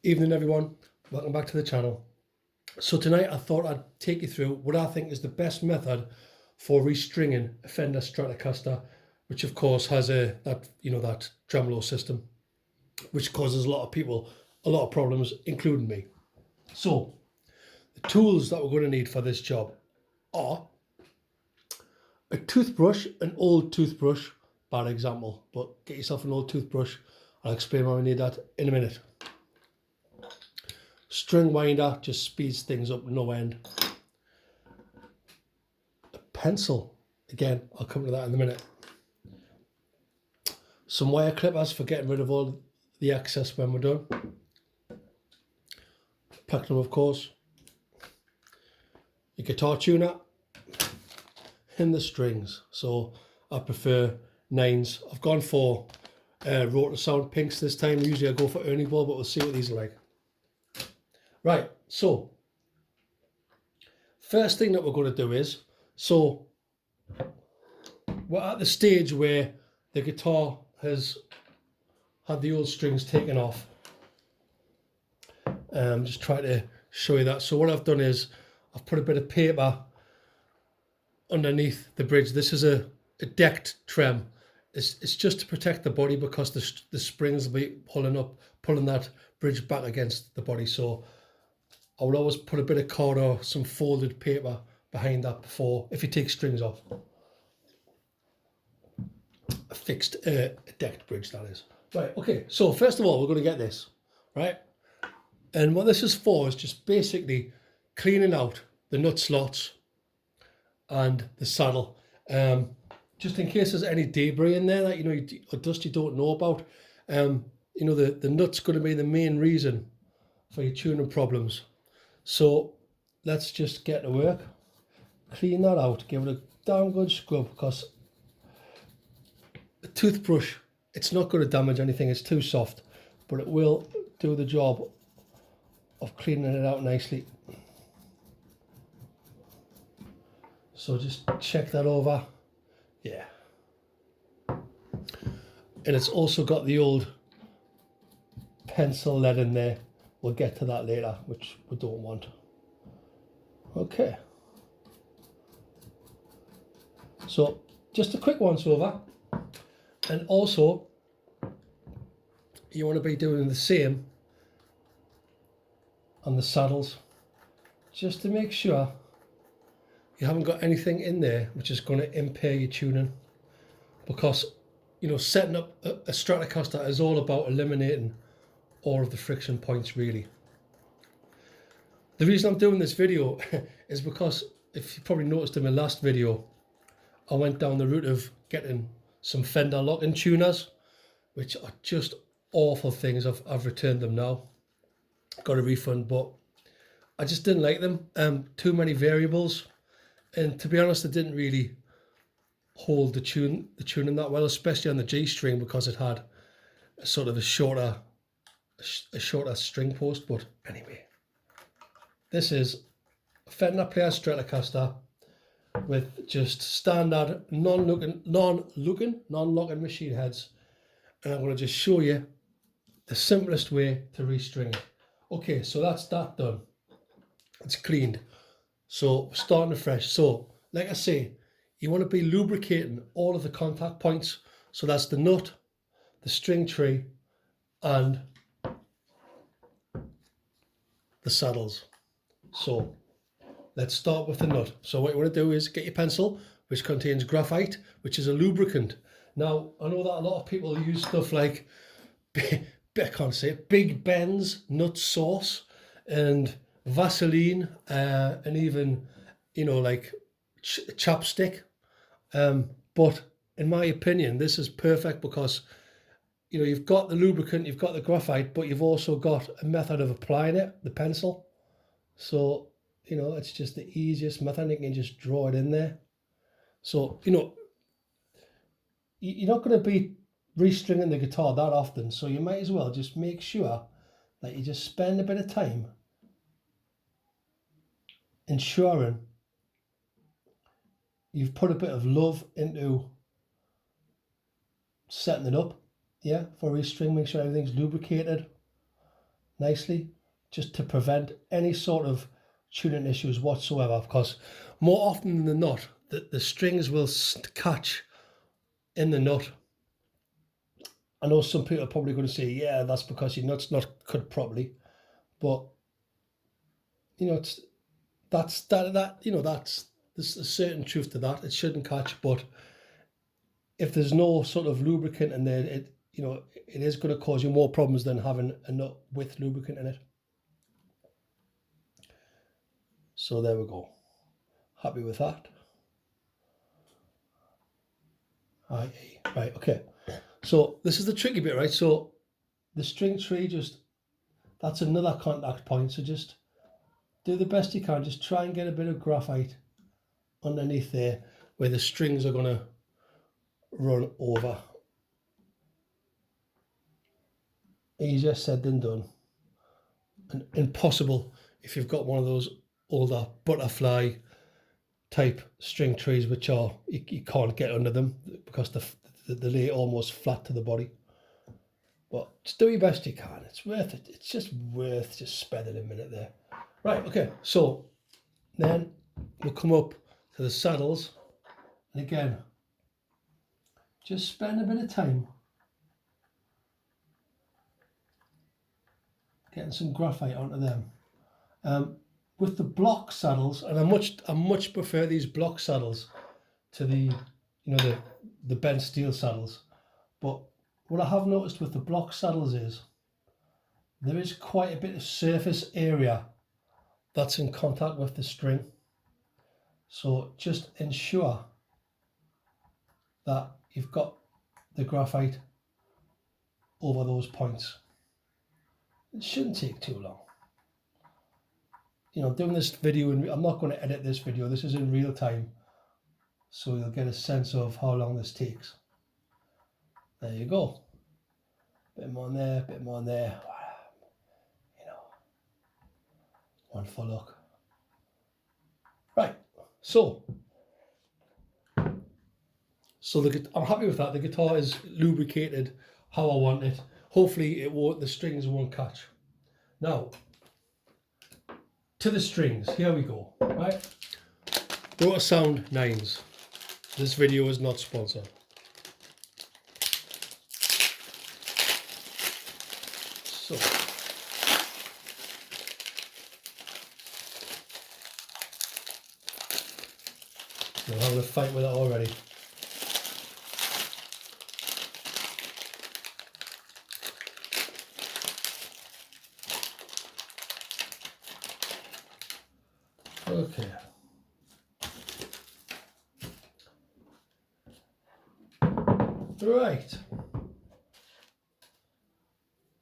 Evening everyone, welcome back to the channel. So tonight I thought I'd take you through what I think is the best method for restringing a Fender Stratocaster, which of course has that tremolo system, which causes a lot of people a lot of problems, including me. So the tools that we're going to need for this job are a toothbrush, an old toothbrush, bad example, but get yourself an old toothbrush. I'll explain why we need that in a minute. String winder just speeds things up no end. A pencil, again, I'll come to that in a minute. Some wire clippers for getting rid of all the excess when we're done. Platinum, of course. A guitar tuner. And the strings. So I prefer 9s. I've gone for Rotor Sound pinks this time. Usually I go for Ernie Ball, but we'll see what these are like. Right, so first thing that we're going to do is, so we're at the stage where the guitar has had the old strings taken off. Just trying to show you that. So what I've done is I've put a bit of paper underneath the bridge. This is a decked trem. It's just to protect the body because the springs will be pulling that bridge back against the body. So I would always put a bit of cord or some folded paper behind that before, if you take strings off. A fixed, a decked bridge, that is. Right, okay, so first of all, we're going to get this, right? And what this is for is just basically cleaning out the nut slots and the saddle. Just in case there's any debris in there that, or dust you don't know about. The nut's going to be the main reason for your tuning problems. So let's just get to work. Clean that out, give it a damn good scrub, because a toothbrush, it's not going to damage anything, it's too soft, but it will do the job of cleaning it out nicely. So just check that over. Yeah. And it's also got the old pencil lead in there. We'll get to that later, which we don't want. Okay. So just a quick once over. And also, you want to be doing the same on the saddles, just to make sure you haven't got anything in there which is going to impair your tuning. Because, setting up a Stratocaster is all about eliminating all of the friction points, really. The reason I'm doing this video is because, if you probably noticed in my last video, I went down the route of getting some Fender locking tuners, which are just awful things. I've returned them now, got a refund, but I just didn't like them. Too many variables, and to be honest, they didn't really hold the tuning that well, especially on the G string, because it had a sort of a shorter string post. But anyway, this is a Fender Player Stratocaster with just standard non-locking machine heads, and I'm going to just show you the simplest way to restring it. Okay, so that's that done. It's cleaned. So we're starting afresh. So like I say, you want to be lubricating all of the contact points. So that's the nut, the string tree, and the saddles. So let's start with the nut. So what you want to do is get your pencil, which contains graphite, which is a lubricant. Now, I know that a lot of people use stuff like, I can't say it, Big Ben's nut sauce and Vaseline, and even, like chapstick. But in my opinion, this is perfect because, you've got the lubricant, you've got the graphite, but you've also got a method of applying it, the pencil. So, it's just the easiest method. You can just draw it in there. So, you're not going to be restringing the guitar that often, so you might as well just make sure that you just spend a bit of time ensuring you've put a bit of love into setting it up, for restring. Make sure everything's lubricated. nicely, just to prevent any sort of tuning issues whatsoever, because more often than not, the strings will catch in the nut. I know some people are probably going to say, yeah, that's because your nut's not cut properly, but you know, that's there's a certain truth to that. It shouldn't catch, but if there's no sort of lubricant in there, it is going to cause you more problems than having a nut with lubricant in it. So there we go. Happy with that. Right, okay. So this is the tricky bit, right? So the string tree, that's another contact point. So just do the best you can. Just try and get a bit of graphite underneath there where the strings are going to run over. Easier said than done. And impossible if you've got one of those older butterfly type string trees, which are you can't get under them because they lay almost flat to the body. But just do your best you can. It's worth it. It's just worth just spending a minute there. Right, okay. So then we'll come up to the saddles, and again, just spend a bit of time getting some graphite onto them. With the block saddles, and I much prefer these block saddles to the the bent steel saddles. But what I have noticed with the block saddles is there is quite a bit of surface area that's in contact with the string. So just ensure that you've got the graphite over those points. It shouldn't take too long. Doing this video, and I'm not going to edit this video, this is in real time, so you'll get a sense of how long this takes. There you go. Bit more on there, bit more on there. One for look. Right, so I'm happy with that. The guitar is lubricated how I want it. Hopefully the strings won't catch. Now, to the strings, here we go, right? Rotor Sound 9s. This video is not sponsored. So, I'm having a fight with it already. Okay. Right.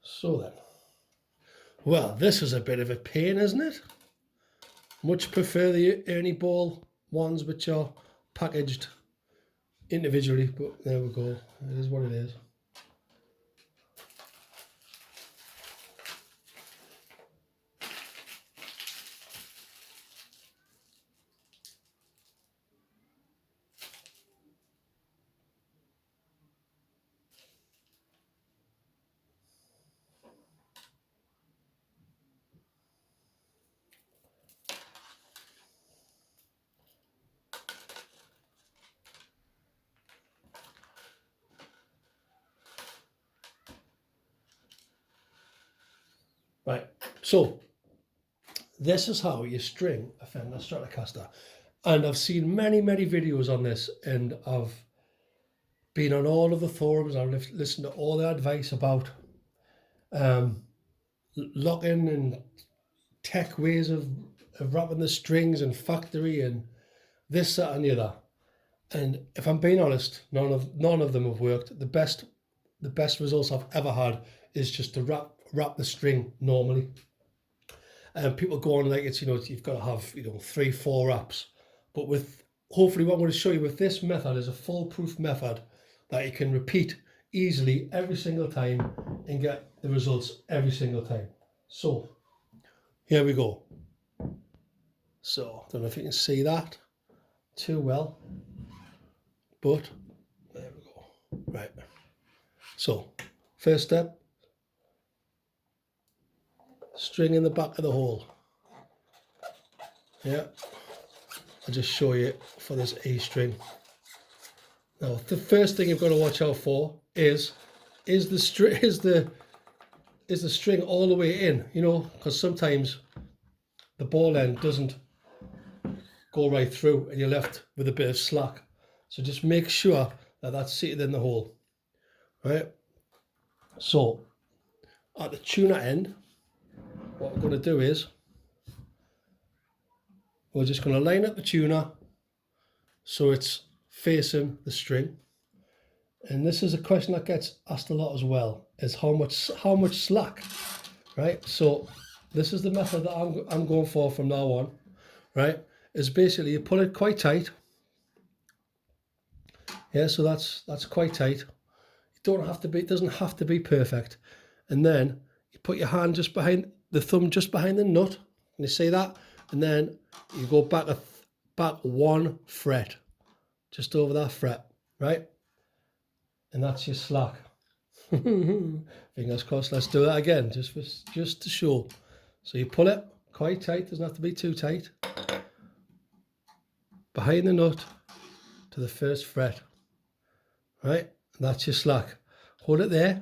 So then. Well, this is a bit of a pain, isn't it? Much prefer the Ernie Ball ones, which are packaged individually, but there we go. It is what it is. Right, so this is how you string a Fender Stratocaster, and I've seen many videos on this, and I've been on all of the forums. I've listened to all the advice about locking and tech ways of wrapping the strings and factory and this, that, and the other. And if I'm being honest, none of them have worked. The best results I've ever had is just to wrap the string normally. And people go on like you've got to have 3-4 wraps. But hopefully what I'm going to show you with this method is a foolproof method that you can repeat easily every single time and get the results every single time. So here we go. So I don't know if you can see that too well, but there we go. Right. So first step, string in the back of the hole. Yeah, I'll just show you for this E string. Now, the first thing you've got to watch out for is the string all the way in, you know, because sometimes the ball end doesn't go right through and you're left with a bit of slack. So just make sure that that's seated in the hole, right? So at the tuner end, what we're going to do is we're just going to line up the tuner so it's facing the string. And this is a question that gets asked a lot as well, is how much slack, right? So this is the method that I'm going for from now on, right? Is basically you pull it quite tight. Yeah, so that's quite tight. It doesn't have to be perfect. And then you put your hand just behind the thumb, just behind the nut. And you see that? And then you go back one fret, just over that fret, right? And that's your slack. Fingers crossed. Let's do that again, just to show. So you pull it quite tight. Doesn't have to be too tight. Behind the nut to the first fret, right? And that's your slack. Hold it there.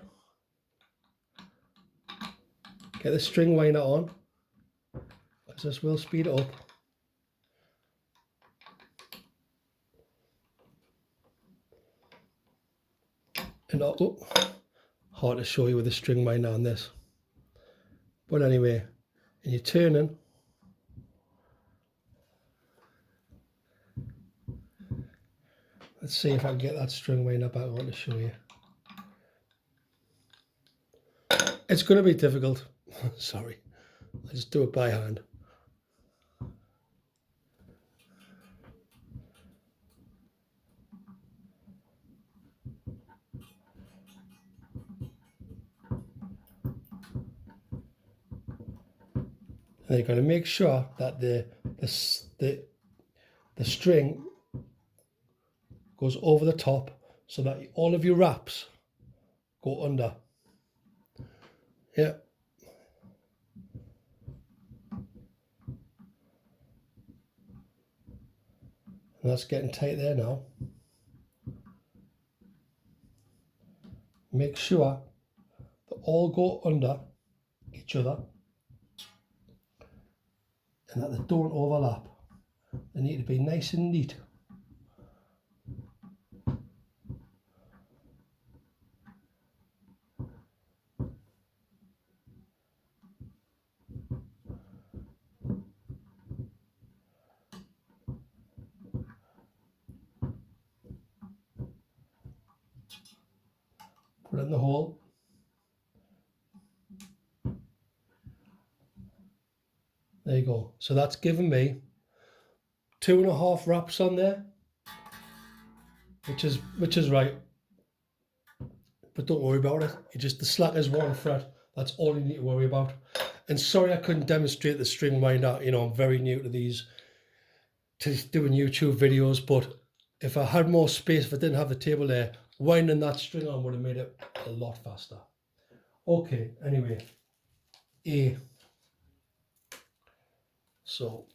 Get the string winder on, because this will speed it up. And hard to show you with the string winder on this. But anyway, and you're turning. Let's see if I can get that string winder back on to show you. It's going to be difficult. Sorry, I just do it by hand. And you've got to make sure that the string goes over the top so that all of your wraps go under. Yeah. And that's getting tight there now. Make sure that all go under each other and that they don't overlap. They need to be nice and neat. Put it in the hole. There you go. So that's given me 2.5 wraps on there, which is right. But don't worry about it. The slack is 1 fret. That's all you need to worry about. And sorry I couldn't demonstrate the string winder. You know, I'm very new to doing YouTube videos, but if I had more space, if I didn't have the table there, winding that string on would have made it a lot faster. Okay, anyway, A. So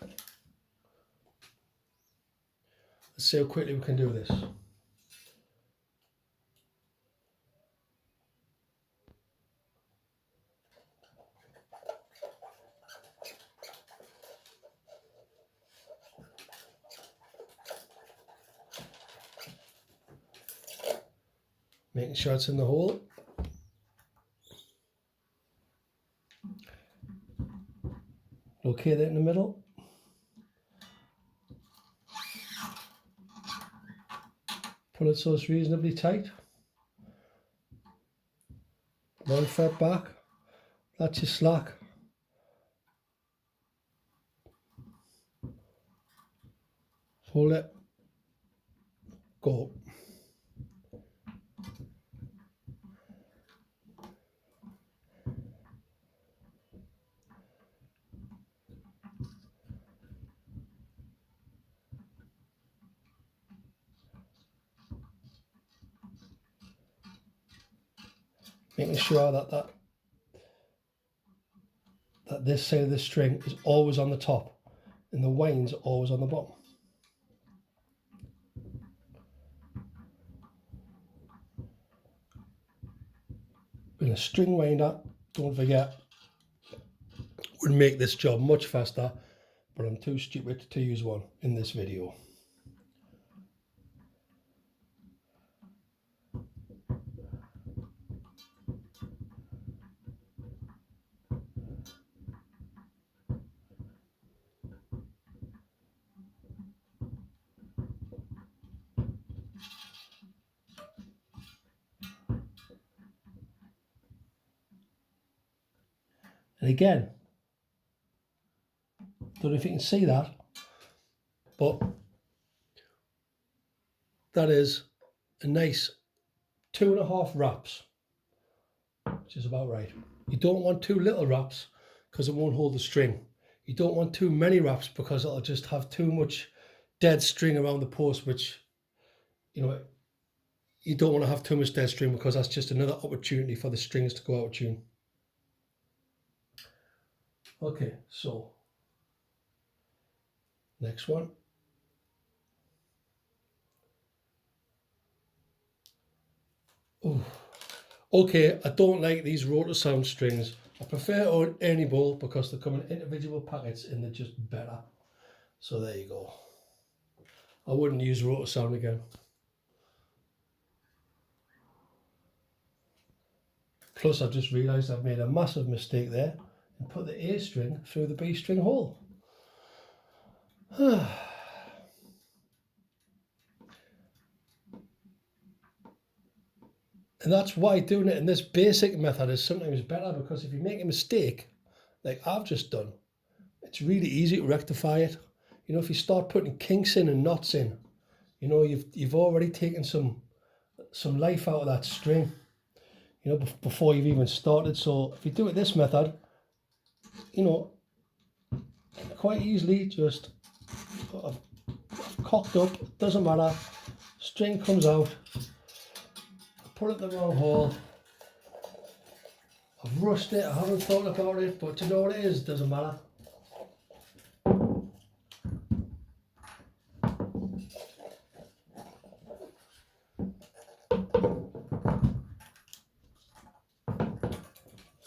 let's see how quickly we can do this. Making sure it's in the hole. Locate it in the middle. Pull it so it's reasonably tight. 1 fret back. That's your slack. Hold it. Go. making sure that this side of the string is always on the top and the wind's always on the bottom. And a string winder, don't forget, would make this job much faster, but I'm too stupid to use one in this video. And again, don't know if you can see that, but that is a nice 2.5 wraps, which is about right. You don't want too little wraps because it won't hold the string. You don't want too many wraps because it'll just have too much dead string around the post, which, you know, you don't want to have too much dead string because that's just another opportunity for the strings to go out of tune. Okay, so next one. Ooh. Okay, I don't like these Rotosound strings. I prefer Ernie Ball because they come in individual packets and they're just better. So there you go. I wouldn't use Rotosound again. Plus, I've just realised I've made a massive mistake there and put the A string through the B string hole. And that's why doing it in this basic method is sometimes better, because if you make a mistake, like I've just done, it's really easy to rectify it. You know, if you start putting kinks in and knots in, you know, you've already taken some life out of that string, you know, before you've even started. So if you do it this method, you know, quite easily just I've cocked up, doesn't matter, string comes out, I put it in the wrong hole, I've rushed it, I haven't thought about it, but you know what it is, doesn't matter.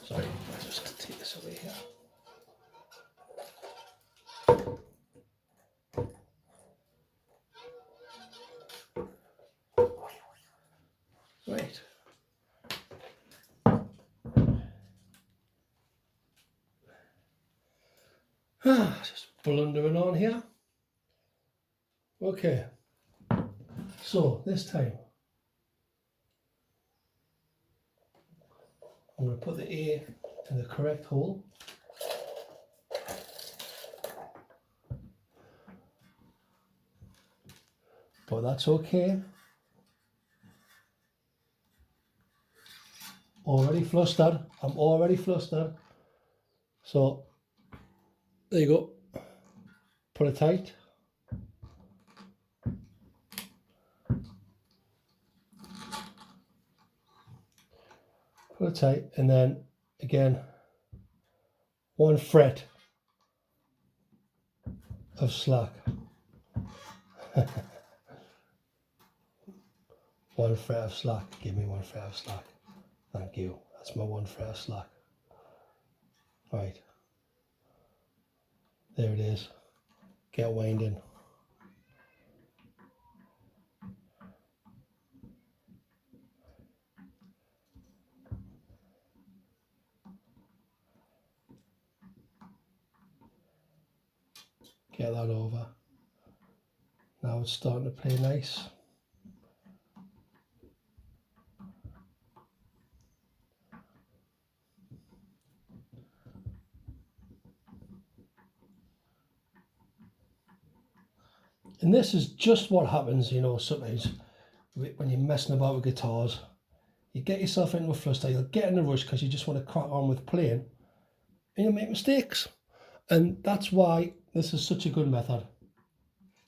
Sorry, I'll just take this away here. Right. Just blundering on here. Okay. So this time I'm going to put the A in the correct hole. But that's okay. Already flustered. I'm already flustered. So there you go. Put it tight. Put it tight, and then again 1 fret of slack. 1 fret of slack. Give me 1 fret of slack. Thank you. That's my 1 fret of slack. Right. There it is. Get winding. Get that over. Now it's starting to play nice. And this is just what happens, you know, sometimes when you're messing about with guitars. You get yourself into a fluster, you'll get in a rush because you just want to crack on with playing, and you'll make mistakes. And that's why this is such a good method.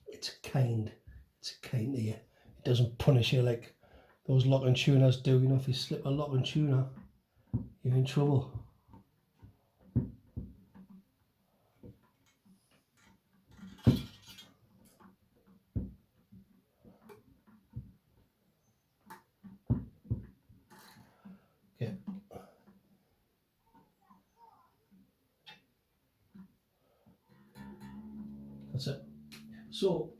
It's kind to you. It doesn't punish you like those locking tuners do. You know, if you slip a locking tuner, you're in trouble. Okay. That's it. So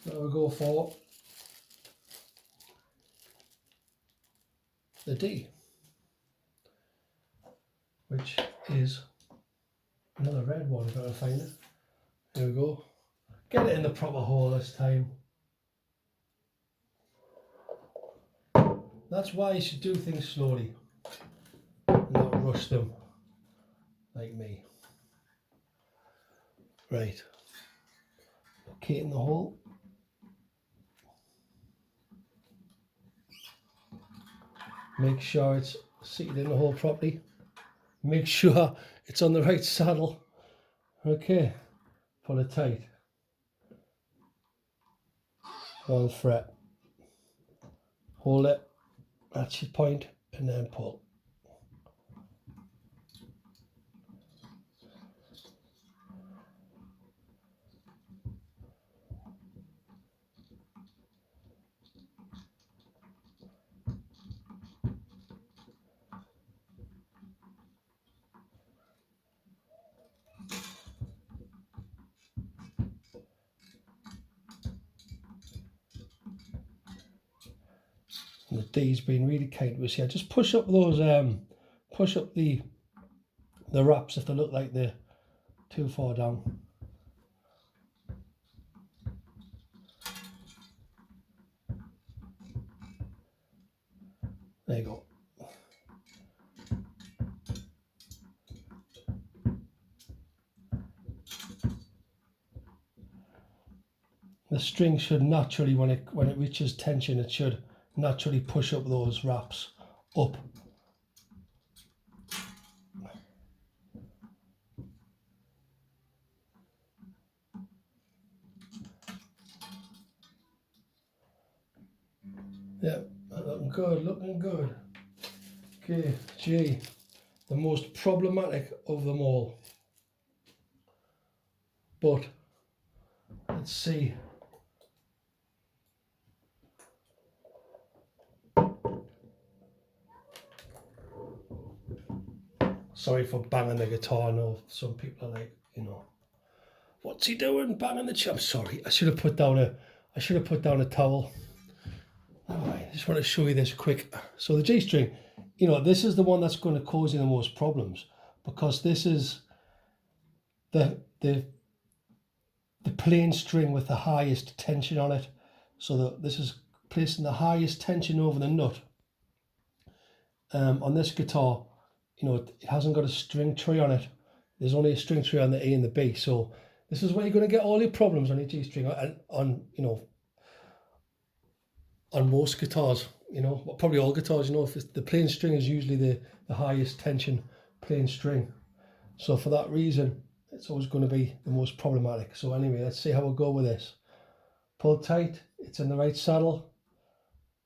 now we go for the D, which is another red one. I've got to find it. There we go. Get it in the proper hole this time. That's why you should do things slowly, not rush them like me. Right. Locate in the hole. Make sure it's seated in the hole properly. Make sure it's on the right saddle. Okay. Pull it tight. One fret. Hold it. That's your point, and then pull. And the D's been really kind to us here. Just push up those, push up the wraps if they look like they're too far down. There you go. The string should naturally, when it reaches tension, it should naturally push up those wraps up. Yeah, looking good, looking good. Okay, G, the most problematic of them all. But let's see. Sorry for banging the guitar. I know some people are like, you know, what's he doing banging the chum? Sorry, I should have put down a towel. Alright, I just want to show you this quick. So the G string, you know, this is the one that's going to cause you the most problems, because this is the plain string with the highest tension on it. So this is placing the highest tension over the nut. On this guitar, you know, it hasn't got a string tree on it. There's only a string tree on the A and the B. So this is where you're going to get all your problems on your G string, and on, you know, on most guitars, you know, well, probably all guitars, you know, if it's, the plain string is usually the highest tension plain string. So for that reason, it's always going to be the most problematic. So anyway, let's see how we'll go with this. Pull tight, it's in the right saddle.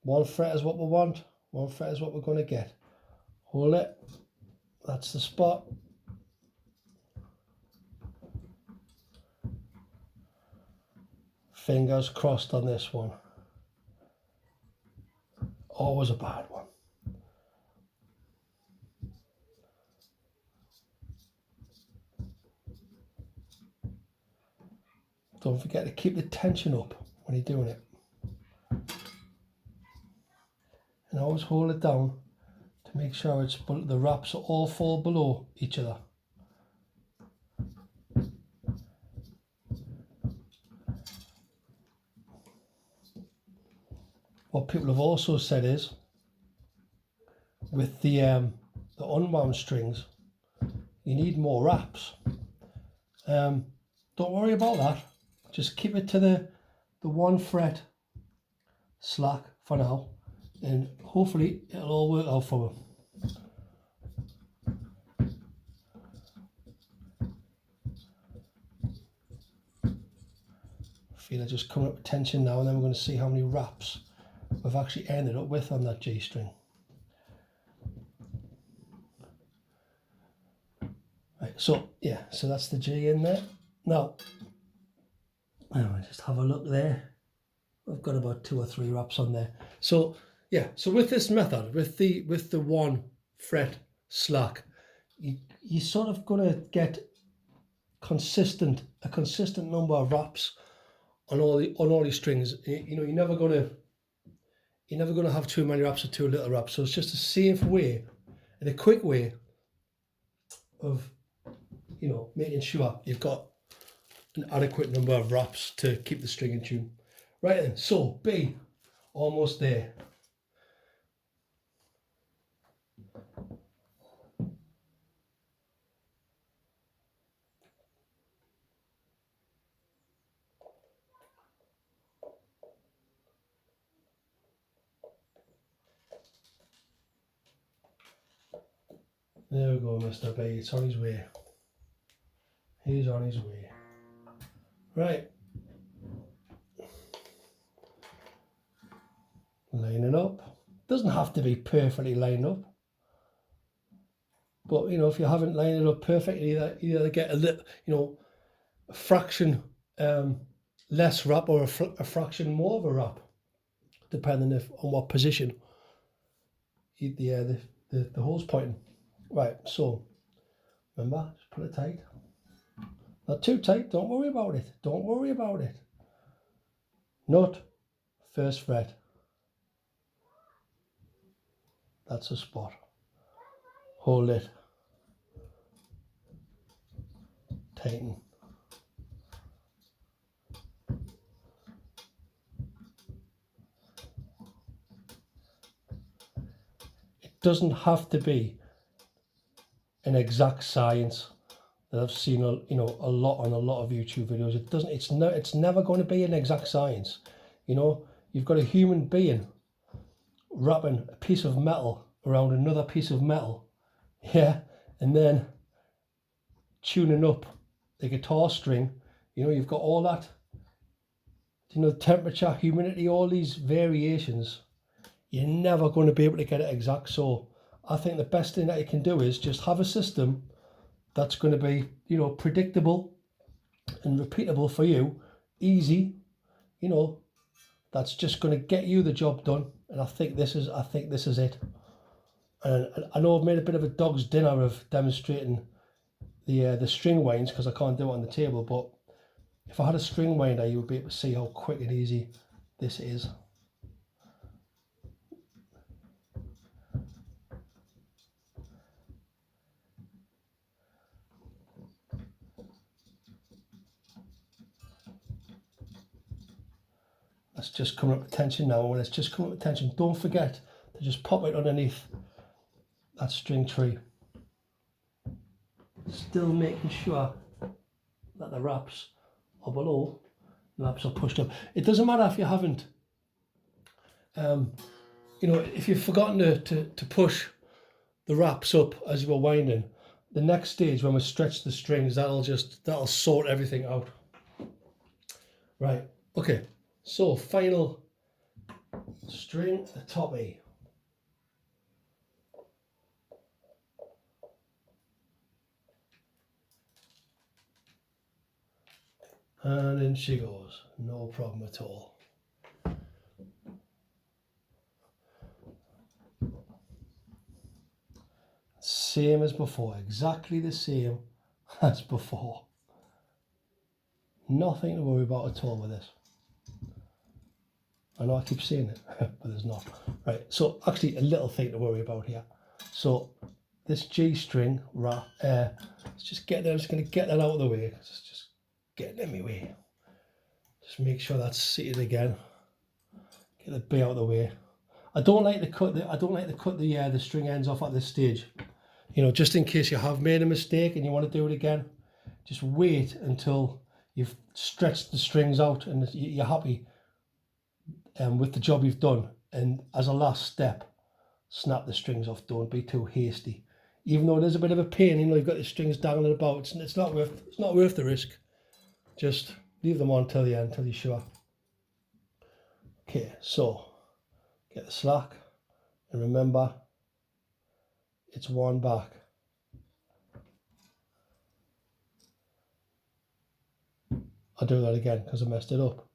One fret is what we want, one fret is what we're going to get. Hold it, that's the spot. Fingers crossed on this one. Always a bad one. Don't forget to keep the tension up when you're doing it. And always hold it down to make sure it's the wraps all fall below each other. What people have also said is, with the unwound strings, you need more wraps. Don't worry about that. Just keep it to the 1 fret slack for now, and hopefully it'll all work out for you. Feel it just coming up with tension now, and then we're going to see how many wraps we've actually ended up with on that G string. Okay, so yeah, so that's the G in there. Now, just have a look there. I've got about 2 or 3 wraps on there. So yeah, so with this method, with the 1 fret slack, you sort of gonna get a consistent number of wraps on all these strings. You know, you're never gonna have too many wraps or too little wraps. So it's just a safe way and a quick way of, you know, making sure you've got an adequate number of wraps to keep the string in tune. Right then, so B, almost there. There we go, Mr. B, it's on his way. He's on his way. Right. Line it up. Doesn't have to be perfectly lined up. But, you know, if you haven't lined it up perfectly, you either get a little, you know, a fraction less wrap or a fraction more of a wrap, depending on what position the hole's pointing. Right, so remember, just put it tight. Not too tight, don't worry about it. Don't worry about it. Note, first fret. That's a spot. Hold it. Tighten. It doesn't have to be an exact science that I've seen, you know, a lot on a lot of YouTube videos. It doesn't. It's never going to be an exact science. You know, you've got a human being wrapping a piece of metal around another piece of metal, yeah, and then tuning up the guitar string. You know, you've got all that, you know, temperature, humidity, all these variations. You're never going to be able to get it exact. So I think the best thing that you can do is just have a system that's going to be, you know, predictable and repeatable for you, easy, you know, that's just going to get you the job done. And I think this is it. And I know I've made a bit of a dog's dinner of demonstrating the string winds because I can't do it on the table, but if I had a string winder, you would be able to see how quick and easy this is. That's just coming up with tension now. When it's just coming up with tension, don't forget to just pop it underneath that string tree. Still making sure that the wraps are below, the wraps are pushed up. It doesn't matter if you haven't, you know, if you've forgotten to push the wraps up as you were winding. The next stage, when we stretch the strings, that'll sort everything out. Right, okay, so final string, the top E. And in she goes, no problem at all. Same as before, exactly the same as before. Nothing to worry about at all with this. I know I keep saying it, but there's not. Right, so actually a little thing to worry about here. So this G string, let's just get there. I'm just going to get that out of the way. It's just getting in my way. Just make sure that's seated again. Get the B out of the way. I don't like to cut the string ends off at this stage. You know, just in case you have made a mistake and you want to do it again, just wait until you've stretched the strings out and you're happy with the job you've done. And as a last step, snap the strings off. Don't be too hasty. Even though it is a bit of a pain, you know, you've got the strings dangling about. It's not worth the risk. Just leave them on till the end, till you're sure. Okay, so get the slack, and remember, it's one back. I'll do that again because I messed it up.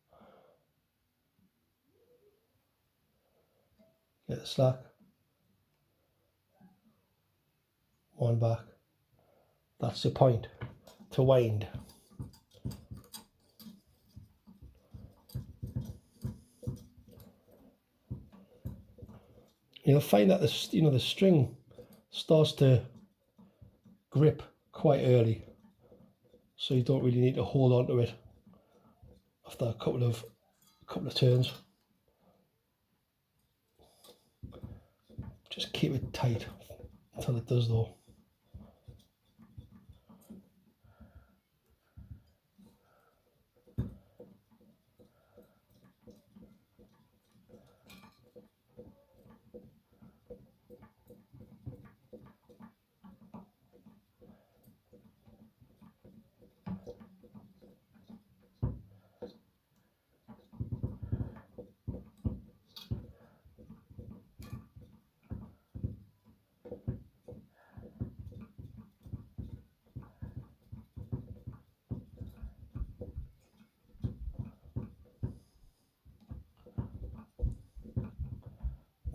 Get the slack. One back. That's the point, to wind. You'll find that the string starts to grip quite early, so you don't really need to hold on to it after a couple of turns. Just keep it tight until it does though.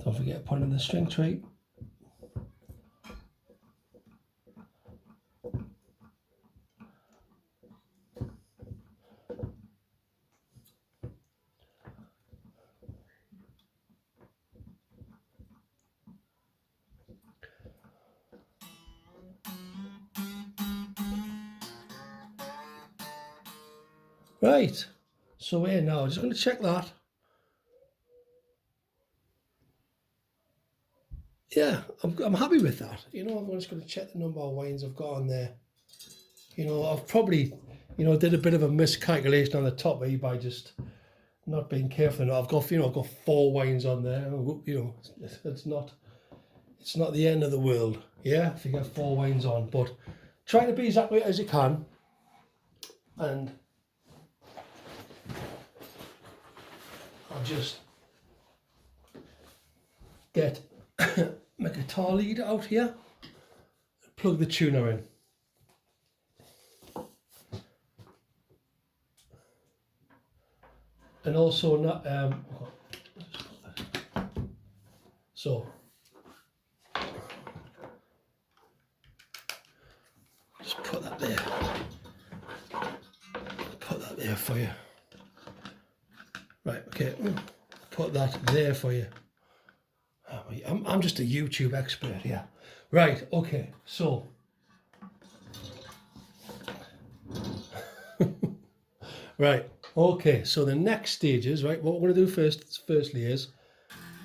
Don't forget putting the string tray. Right, so we're now just going to check that. Yeah, I'm happy with that. You know, I'm just going to check the number of wines I've got on there. You know, I've probably, did a bit of a miscalculation on the top here by just not being careful enough. I've got 4 wines on there. You know, it's not the end of the world. Yeah, if you get 4 wines on, but try to be as accurate as you can, and I'll just get my guitar lead out here, plug the tuner in. And also not so just put that there. Put that there for you. Right, okay. Put that there for you. I'm just a YouTube expert here. Right, okay, so right, okay, so the next stage is, right, what we're going to do firstly is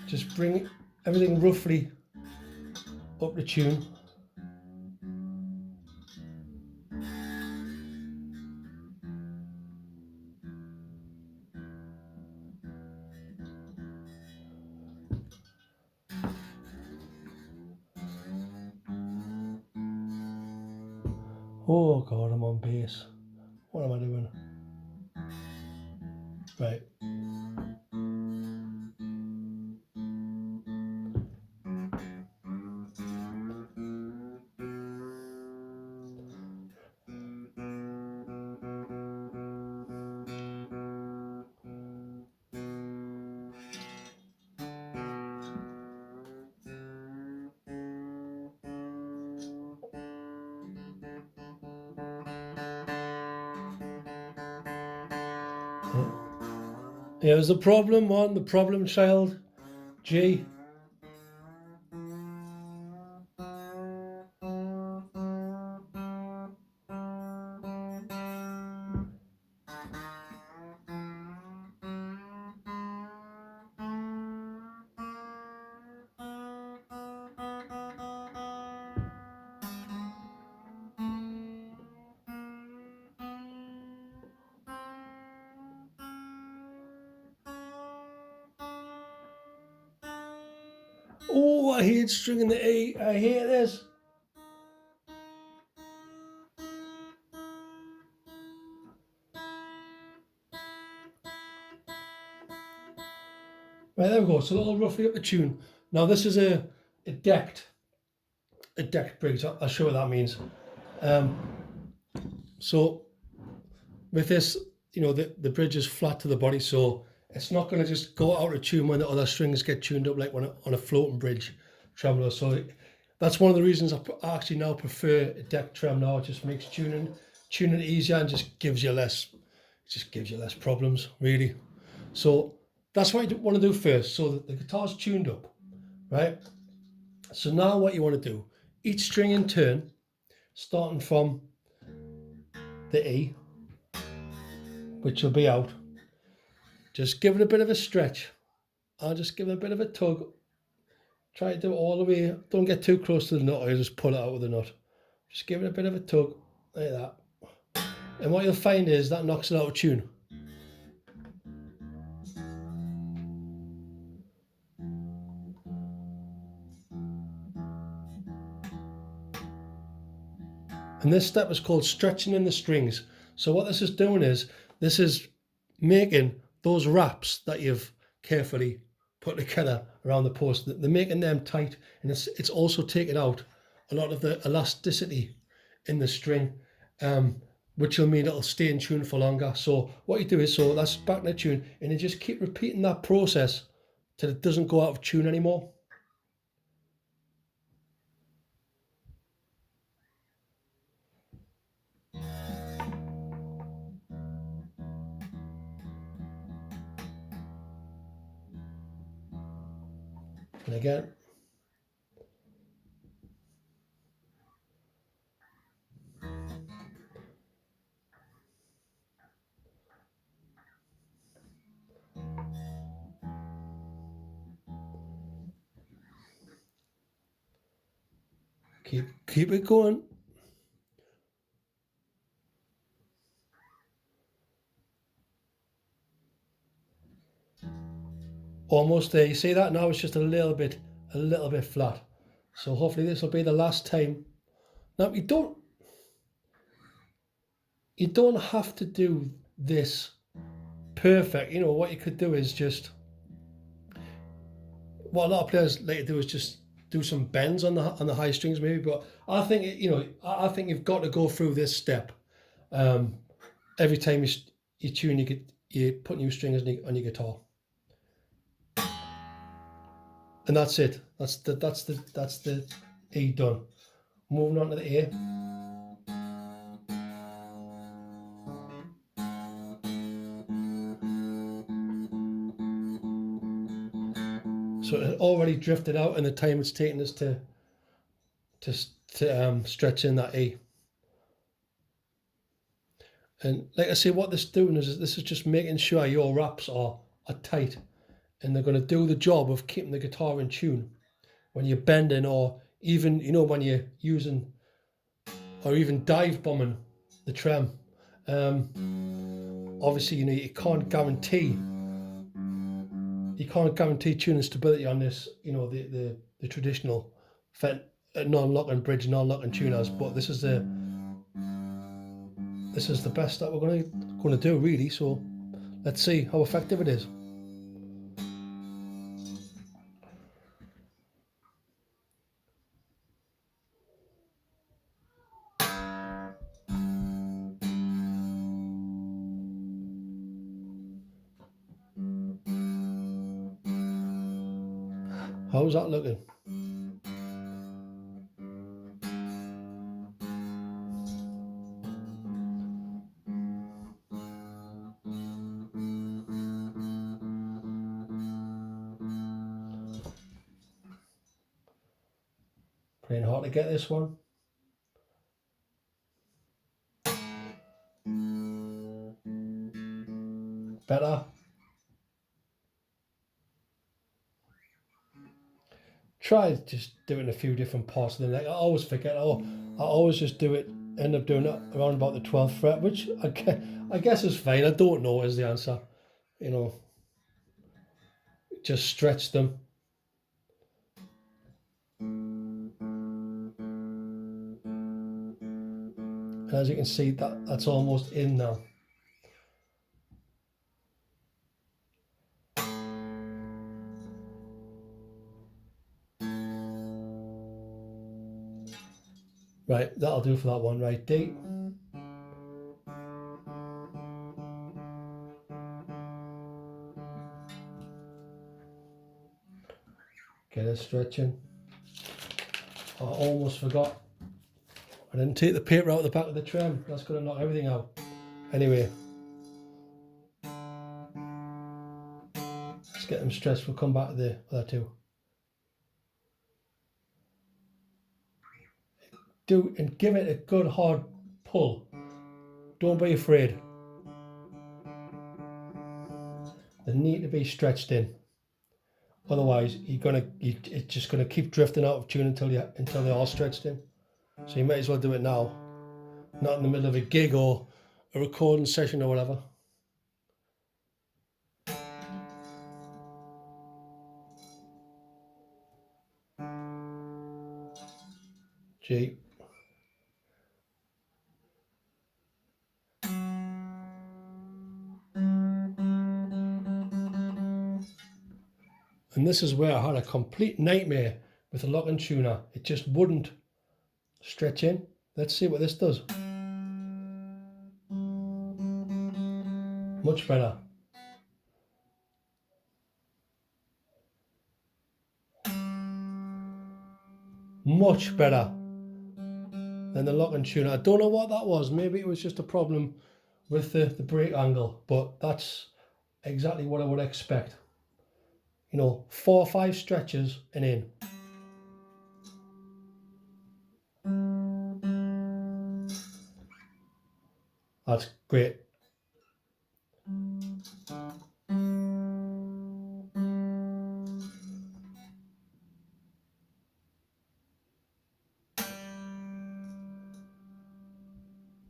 just bring everything roughly up to tune. Oh God, I'm on bass. What am I doing? Right. Here's the problem one, the problem child, G. Oh, I hate stringing the E. I hate this. Right, there we go. So they're all roughly up the tune. Now this is a decked bridge. I'll show you what that means. So with this, you know, the bridge is flat to the body, so it's not going to just go out of tune when the other strings get tuned up like on a floating bridge tremolo. So that's one of the reasons I actually now prefer a deck trem now. It just makes tuning easier and just gives you less problems, really. So that's what you want to do first, so that the guitar's tuned up, right? So now what you want to do, each string in turn, starting from the E, which will be out, just give it a bit of a stretch. I'll just give it a bit of a tug. Try to do it all the way. Don't get too close to the nut, or you'll just pull it out with the nut. Just give it a bit of a tug, like that. And what you'll find is that knocks it out of tune. And this step is called stretching in the strings. So what this is doing is, this is making those wraps that you've carefully put together around the post, they're making them tight, and it's also taking out a lot of the elasticity in the string, which will mean it'll stay in tune for longer. So what you do is, so that's back in the tune, and you just keep repeating that process till it doesn't go out of tune anymore. And again. Keep it going. Almost there. You see that? Now it's just a little bit flat. So hopefully this will be the last time. Now you don't have to do this perfect. You know, what you could do is just, what a lot of players like to do is just do some bends on the high strings maybe, but I think, you know, I think you've got to go through this step every time you tune, you put new strings on your guitar, and that's it. That's the E done. Moving on to the A. So it already drifted out, and the time it's taken us to stretch in that E. And like I say, what this is doing is, this is just making sure your wraps are tight, and they're going to do the job of keeping the guitar in tune when you're bending, or even, you know, when you're using, or even dive bombing the trem. Obviously, you know, you can't guarantee tuning stability on this, you know, the traditional non-locking bridge, non-locking tuners, but this is the best that we're going to do, really. So let's see how effective it is. How's that looking? Playing hard to get this one. Better. Try just doing a few different parts of the neck. I always forget. I always just end up doing it around about the 12th fret, which I guess is fine. I don't know is the answer. You know, just stretch them. As you can see, that's almost in now. Right, that'll do for that one. Right, D. Get it stretching. I almost forgot. I didn't take the paper out the back of the trim. That's going to knock everything out. Anyway. Let's get them stretched. We'll come back to the other two. Do and give it a good hard pull. Don't be afraid. They need to be stretched in. Otherwise, it's just gonna keep drifting out of tune until they're all stretched in. So you might as well do it now, not in the middle of a gig or a recording session or whatever. G. And this is where I had a complete nightmare with the locking tuner. It just wouldn't stretch in. Let's see what this does. Much better. Much better than the locking tuner. I don't know what that was. Maybe it was just a problem with the brake angle, but that's exactly what I would expect. You know, 4 or 5 stretches and in. That's great.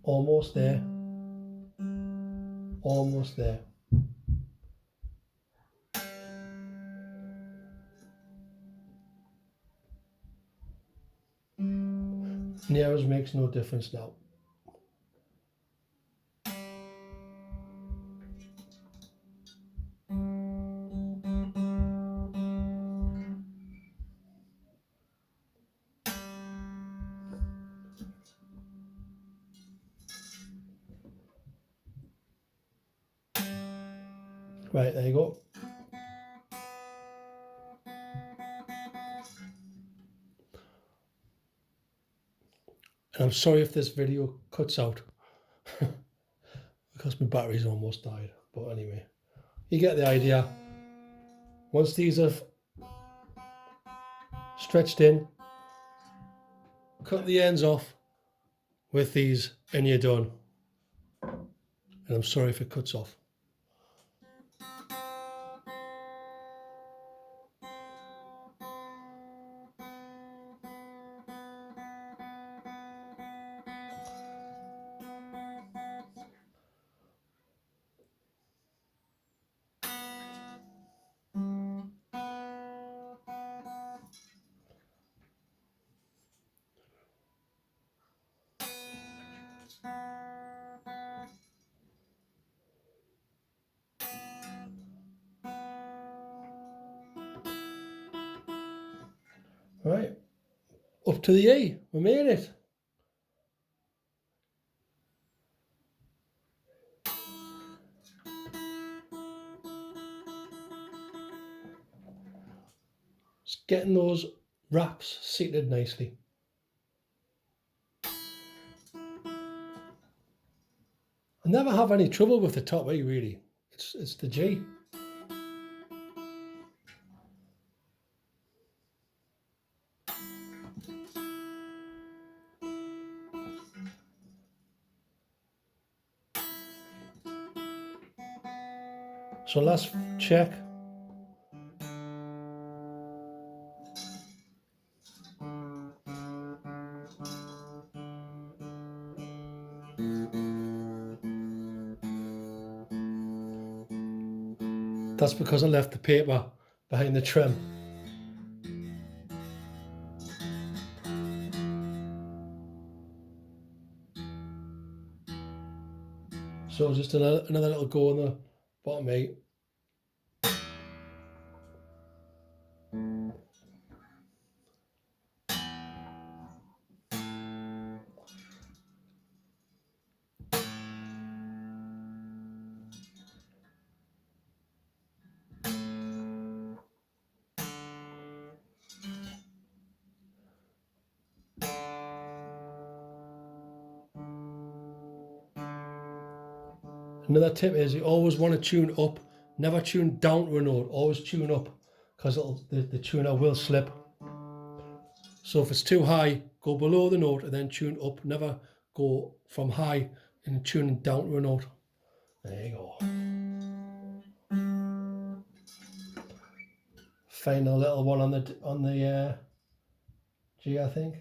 Almost there. Almost there. Nearest makes no difference now. Right, there you go. And I'm sorry if this video cuts out because my battery's almost died. But anyway, you get the idea. Once these have stretched in, cut the ends off with these and you're done. And I'm sorry if it cuts off. Right, up to the E, we made it. Just getting those wraps seated nicely. I never have any trouble with the top E really. It's the G. So let's check. That's because I left the paper behind the trim. So just another little go on the bottom eight. Another tip is you always want to tune up, never tune down to a note, always tune up, because the tuner will slip. So if it's too high, go below the note and then tune up, never go from high and tuning down to a note. There you go. Final little one on the G, I think.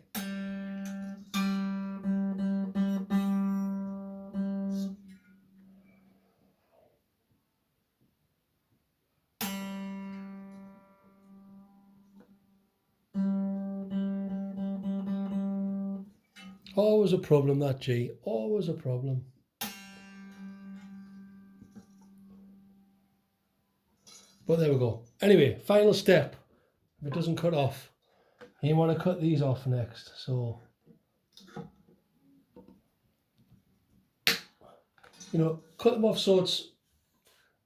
Always a problem, that G, always a problem. But there we go. Anyway, final step. If it doesn't cut off, you want to cut these off next. So, you know, cut them off so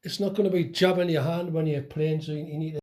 it's not going to be jabbing your hand when you're playing. So you need to